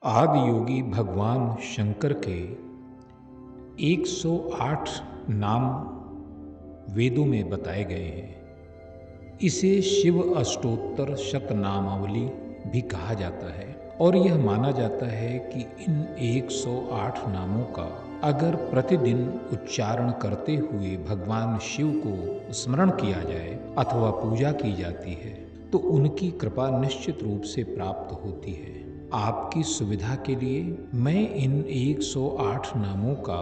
आदि योगी भगवान शंकर के 108 नाम वेदों में बताए गए हैं। इसे शिव अष्टोत्तर शतनामावली भी कहा जाता है और यह माना जाता है कि इन 108 नामों का अगर प्रतिदिन उच्चारण करते हुए भगवान शिव को स्मरण किया जाए अथवा पूजा की जाती है तो उनकी कृपा निश्चित रूप से प्राप्त होती है। आपकी सुविधा के लिए मैं इन 108 नामों का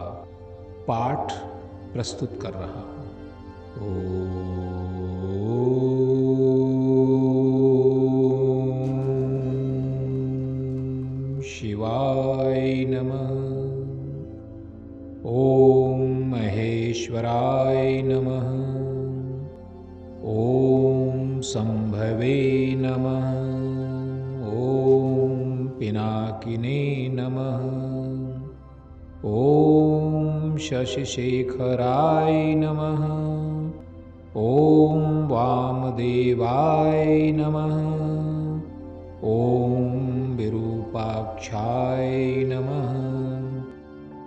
पाठ प्रस्तुत कर रहा हूँ। ओम शिवाय नमः। ओम महेश्वराय नमः। ओम संभवे नमः। ओम पिनाकिने नमः। ओम शशिशेखराय नमः। ओम वामदेवाय नमः। ओम विरूपाक्षाय नमः।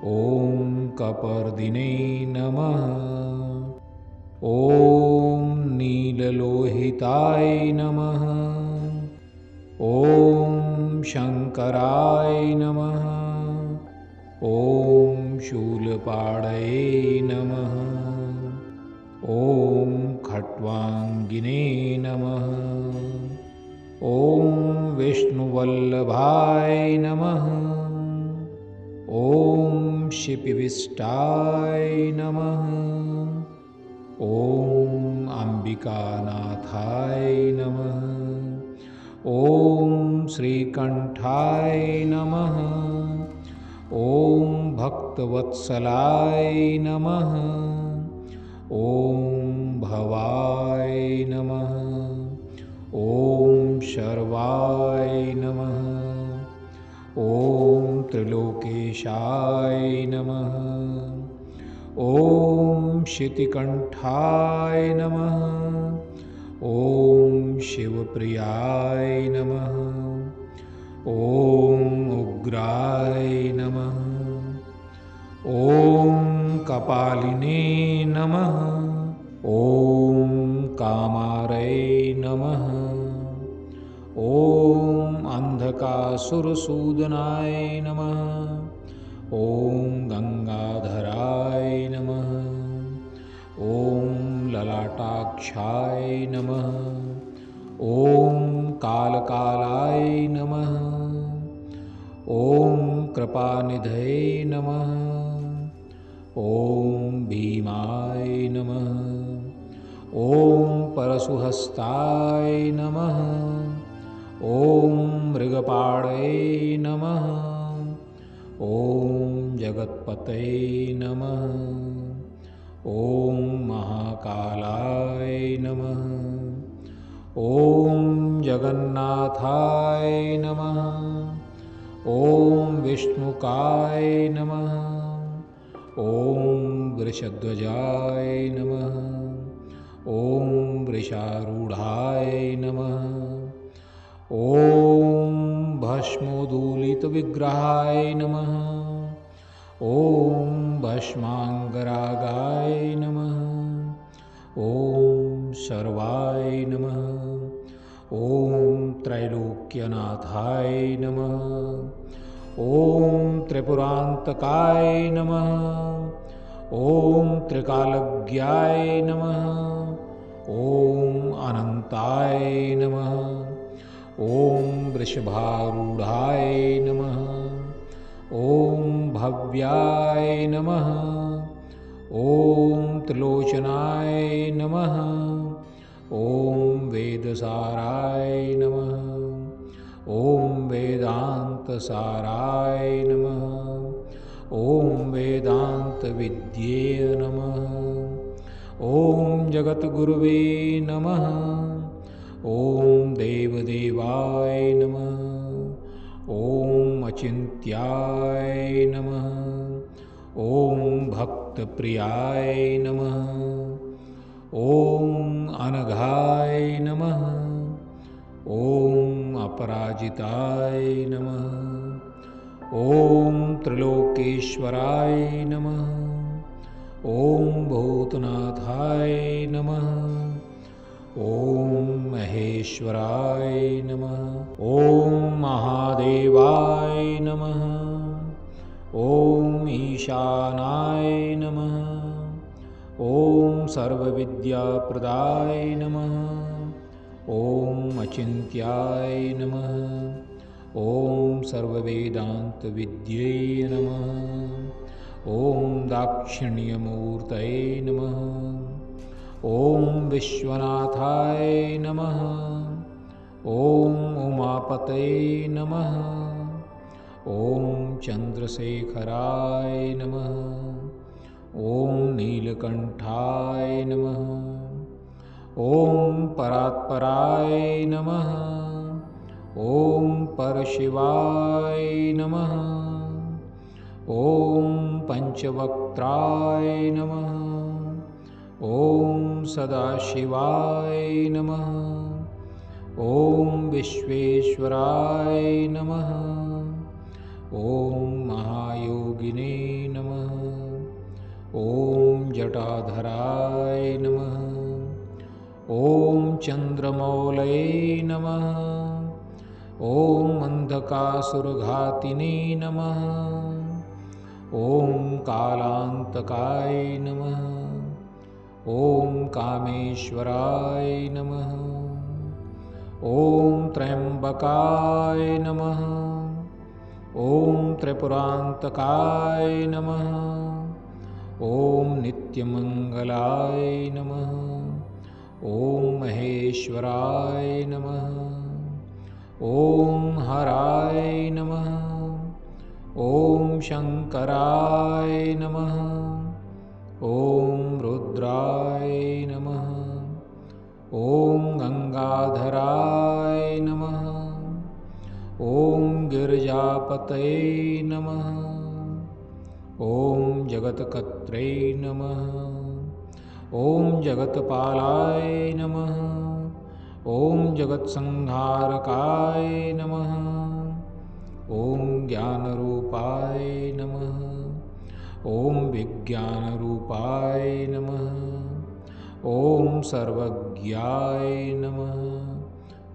ओम कपर्दिने नमः। ओम नीललोहिताय नमः। ओम शंकराय नमः। ओम शूलपाणये नमः। ओम खट्वांगिने नमः। ओम विष्णुवल्लभाय नमः। ओम शिपिविष्टाय नमः। ओम अंबिकानाथाय नमः। ओम श्रीकंठाय नमः। ओम भक्तवत्सलाय नमः। ओम भवाय नमः। ओम शर्वाय नमः। ओम त्रिलोकेशाय नमः। ओम शितिकंठाय नमः। ओम शिवप्रियाय नमः। ओम उग्राय नमः। ओम कपालिने नमः। ओम कामारये नमः। ओम अंधकासुरसूदनाय नमः। ओम गंगाधराय नमः। ओम ललाटाक्षाय नमः। ओम कालकालाय नमः। ओम कृपानिधये नमः। ओम भीमाय नमः। ओम परशुहस्ताय नमः। ओम मृगपाणये नमः। ओम जगत्पतये नमः। ओम महाकालाय नमः। ओम जगन्नाथाय नमः। ओम विष्णुकाय नमः। ओम वृषध्वजाय नमः। ओम वृषारूढ़ाय नमः। ओम भस्मोदूलितविग्रहाय नमः। ओम भस्मांगरागाय नमः। ओम सर्वाय नमः। ओम त्रैलोक्यनाथाय नमः। ओम त्रिपुरांतकाय नमः। ओम त्रिकालज्ञाय नमः। ओम अनंताय नमः। ओम वृषभारूढ़ाय नमः। ओम भव्याय नमः। ओम त्रिलोचनाय नमः। ओम वेदसाराय नमः। ओम वेदांतसाराय नमः। ओम वेदांत विद्ये नमः। ओम जगद्गुरुवे नमः। ओम देवदेवाय नमः। ओम अचिंत्याय नमः। ओम भक्तप्रियाय नमः। ओम अनघाय नमः। ओम अपराजिताय नमः। ॐ त्रिलोकेश्वराय नमः। ॐ भूतनाथाय नमः। ॐ महेश्वराय नमः। ॐ महादेवाय नमः। ॐ ईशानाय नमः। ॐ सर्वविद्याप्रदाय नमः। ॐ अचिन्त्याय नमः। ॐ सर्ववेदान्तविद्ये नमः। ॐ दाक्षिण्यमूर्तये नमः। ॐ विश्वनाथाय नमः। ॐ उमापतये नमः। ॐ चन्द्रशेखराय नमः। ॐ नीलकण्ठाय नमः। ॐ परात्पराय नमः। ॐ परशिवाय नमः। ॐ पंचवक्त्राय नमः। ॐ सदाशिवाय नमः। ॐ विश्वेश्वराय नमः। ॐ महायोगिने नमः। ॐ जटाधराय नमः। ॐ चन्द्रमौलये नमः। ॐ अन्धकासुरघातिने नमः। ॐ कालान्तकाय नमः। ॐ कामेश्वराय नमः। ॐ त्र्यम्बकाय नमः। ॐ त्रिपुरान्तकाय नमः। ॐ नित्यमङ्गलाय नमः। ॐ महेश्वराय नमः। ॐ हराय नमः। ॐ शङ्कराय नमः। ॐ रुद्राय नमः। ॐ गङ्गाधराय नमः। ॐ गिरिजापतये नमः। ॐ जगत्कर्त्रे नमः। ॐ जगत्पालाय नमः। ॐ जगत्संहारकाय नमः। ॐ ज्ञानरूपाय नमः। ॐ विज्ञानरूपाय नमः। ॐ सर्वज्ञाय नमः।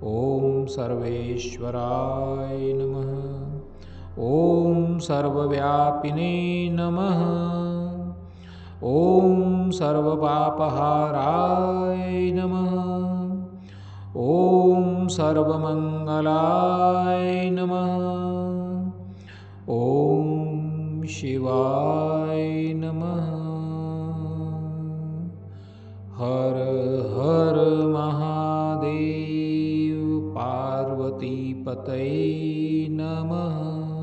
ॐ सर्वेश्वराय नमः। ॐ सर्वव्यापिने नमः। ॐ सर्वपापहाराय नमः। ॐ सर्वमङ्गलाय नमः। ॐ शिवाय नमः। हर हर महादेव। पार्वतीपतये नमः।